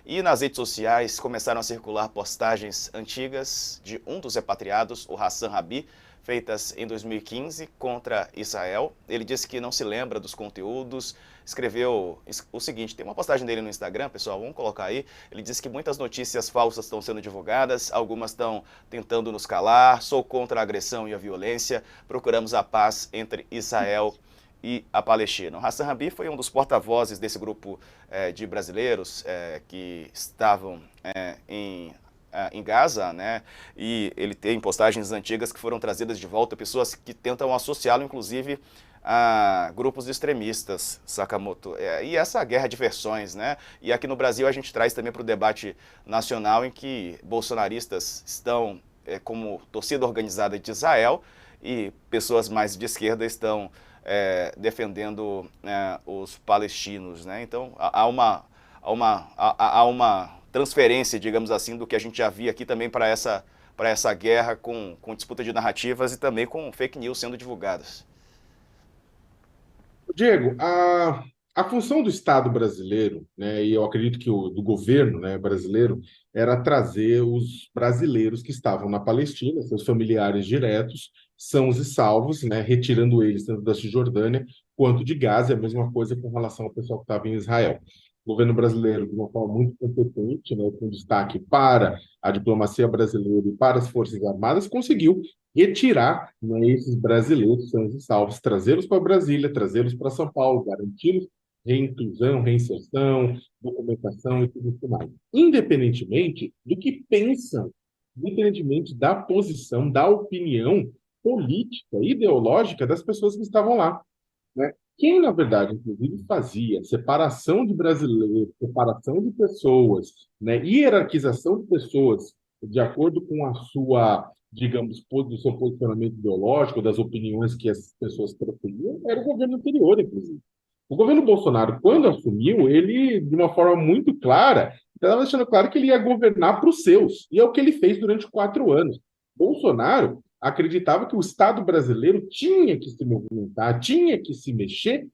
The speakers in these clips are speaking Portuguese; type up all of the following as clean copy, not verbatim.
E nas redes sociais começaram a circular postagens antigas de um dos repatriados, o Hassan Rabi, feitas em 2015 contra Israel. Ele disse que não se lembra dos conteúdos, escreveu o seguinte, tem uma postagem dele no Instagram, pessoal, vamos colocar aí. Ele disse que muitas notícias falsas estão sendo divulgadas, algumas estão tentando nos calar, sou contra a agressão e a violência, procuramos a paz entre Israel e a Palestina. O Hassan Rabi foi um dos porta-vozes desse grupo de brasileiros que estavam em Gaza, né? E ele tem postagens antigas que foram trazidas de volta, pessoas que tentam associá-lo, inclusive, a grupos extremistas, Sakamoto. E essa guerra de versões, né? E aqui no Brasil a gente traz também para o debate nacional em que bolsonaristas estão como torcida organizada de Israel e pessoas mais de esquerda estão defendendo os palestinos, né? Então há uma transferência, digamos assim, do que a gente já via aqui também para essa guerra com disputa de narrativas e também com fake news sendo divulgadas. Diego, a função do Estado brasileiro, né, e eu acredito que do governo, né, brasileiro, era trazer os brasileiros que estavam na Palestina, seus familiares diretos, sãos e salvos, né, retirando eles tanto da Cisjordânia quanto de Gaza, e a mesma coisa com relação ao pessoal que estava em Israel. O governo brasileiro, de uma forma muito competente, né, com destaque para a diplomacia brasileira e para as Forças Armadas, conseguiu retirar, né, esses brasileiros sãos e salvos, trazê-los para Brasília, trazê-los para São Paulo, garantir reinclusão, reinserção, documentação e tudo isso mais. Independentemente do que pensam, independentemente da posição, da opinião política, ideológica das pessoas que estavam lá, né? Quem, na verdade, inclusive, fazia separação de brasileiros, separação de pessoas, né, hierarquização de pessoas de acordo com a sua, digamos, do seu posicionamento ideológico, das opiniões que as pessoas preferiam, era o governo anterior, inclusive. O governo Bolsonaro, quando assumiu, ele, de uma forma muito clara, estava deixando claro que ele ia governar para os seus. E é o que ele fez durante 4 anos. Bolsonaro acreditava que o Estado brasileiro tinha que se movimentar, tinha que se mexer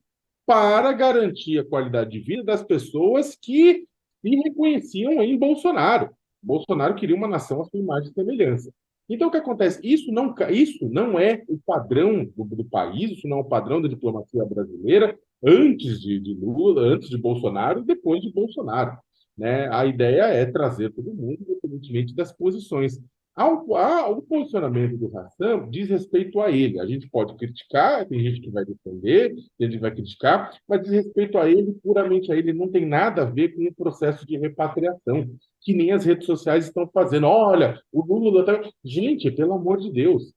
para garantir a qualidade de vida das pessoas que se reconheciam em Bolsonaro. Bolsonaro queria uma nação à sua imagem e semelhança. Então, o que acontece? Isso não é o padrão do país, isso não é o padrão da diplomacia brasileira antes de Lula, antes de Bolsonaro e depois de Bolsonaro. Né? A ideia é trazer todo mundo, independentemente das posições. O posicionamento do Hassan diz respeito a ele. A gente pode criticar, tem gente que vai defender, tem gente que vai criticar, mas diz respeito a ele, puramente a ele, não tem nada a ver com o processo de repatriação, que nem as redes sociais estão fazendo. Olha, o Lula tá... Gente, pelo amor de Deus,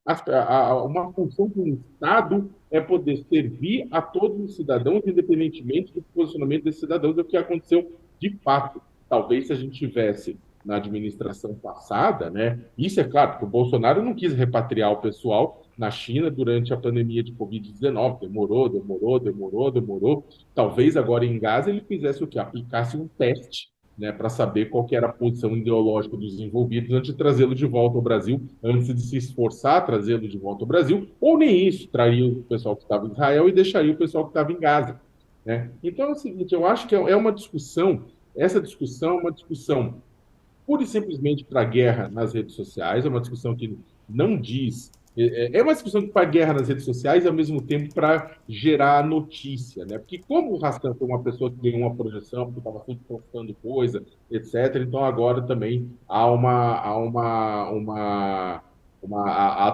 uma função do Estado é poder servir a todos os cidadãos, independentemente do posicionamento desses cidadãos, é o que aconteceu de fato. Talvez se a gente tivesse na administração passada, né? Isso é claro, porque o Bolsonaro não quis repatriar o pessoal na China durante a pandemia de Covid-19. Demorou, demorou, demorou, demorou. Talvez agora em Gaza ele fizesse o quê? Aplicasse um teste, né, para saber qual que era a posição ideológica dos envolvidos antes de trazê-lo de volta ao Brasil, antes de se esforçar a trazê-lo de volta ao Brasil, ou nem isso, traria o pessoal que estava em Israel e deixaria o pessoal que estava em Gaza. Né? Então é o seguinte, eu acho que é uma discussão, essa discussão é uma discussão pura e simplesmente para a guerra nas redes sociais, é uma discussão que não diz. É uma discussão para a guerra nas redes sociais e, ao mesmo tempo, para gerar notícia, né? Porque, como o Rastan foi uma pessoa que ganhou uma projeção, que estava sempre postando coisa, etc., então agora também há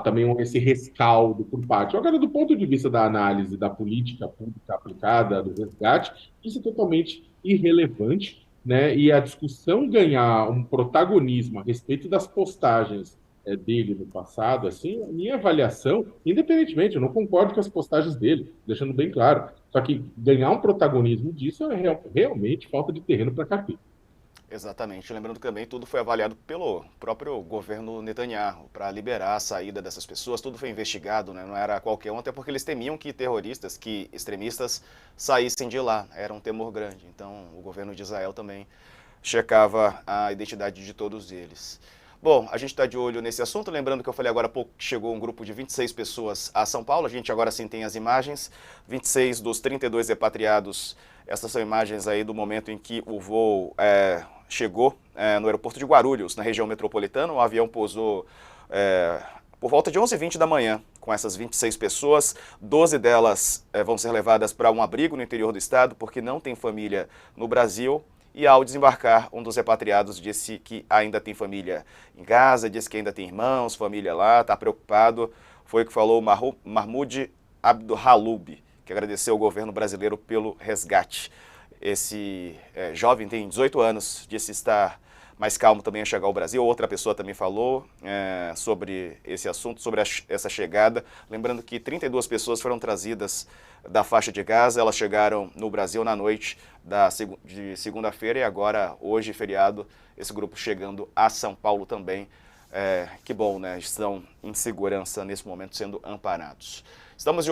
também esse rescaldo por parte. Agora, do ponto de vista da análise da política pública aplicada, do resgate, isso é totalmente irrelevante, né? E a discussão ganhar um protagonismo a respeito das postagens dele no passado, assim, a minha avaliação, independentemente, eu não concordo com as postagens dele, deixando bem claro. Só que ganhar um protagonismo disso é realmente falta de terreno para carpir. Exatamente. Lembrando que também tudo foi avaliado pelo próprio governo Netanyahu para liberar a saída dessas pessoas. Tudo foi investigado, né? Não era qualquer um, até porque eles temiam que terroristas, que extremistas saíssem de lá. Era um temor grande. Então o governo de Israel também checava a identidade de todos eles. Bom, a gente está de olho nesse assunto, lembrando que eu falei agora há pouco que chegou um grupo de 26 pessoas a São Paulo, a gente agora sim tem as imagens, 26 dos 32 repatriados, essas são imagens aí do momento em que o voo chegou no aeroporto de Guarulhos, na região metropolitana. O avião pousou por volta de 11h20 da manhã, com essas 26 pessoas. 12 delas vão ser levadas para um abrigo no interior do estado, porque não tem família no Brasil. E ao desembarcar, um dos repatriados disse que ainda tem família em casa, disse que ainda tem irmãos, família lá, está preocupado. Foi o que falou Mahmoud Abdulhaloub, que agradeceu ao governo brasileiro pelo resgate. Esse jovem tem 18 anos, disse estar mais calmo também a chegar ao Brasil. Outra pessoa também falou sobre esse assunto, sobre essa chegada. Lembrando que 32 pessoas foram trazidas da faixa de Gaza. Elas chegaram no Brasil na noite de segunda-feira e agora, hoje, feriado, esse grupo chegando a São Paulo também. Que bom, né? Estão em segurança nesse momento, sendo amparados. Estamos de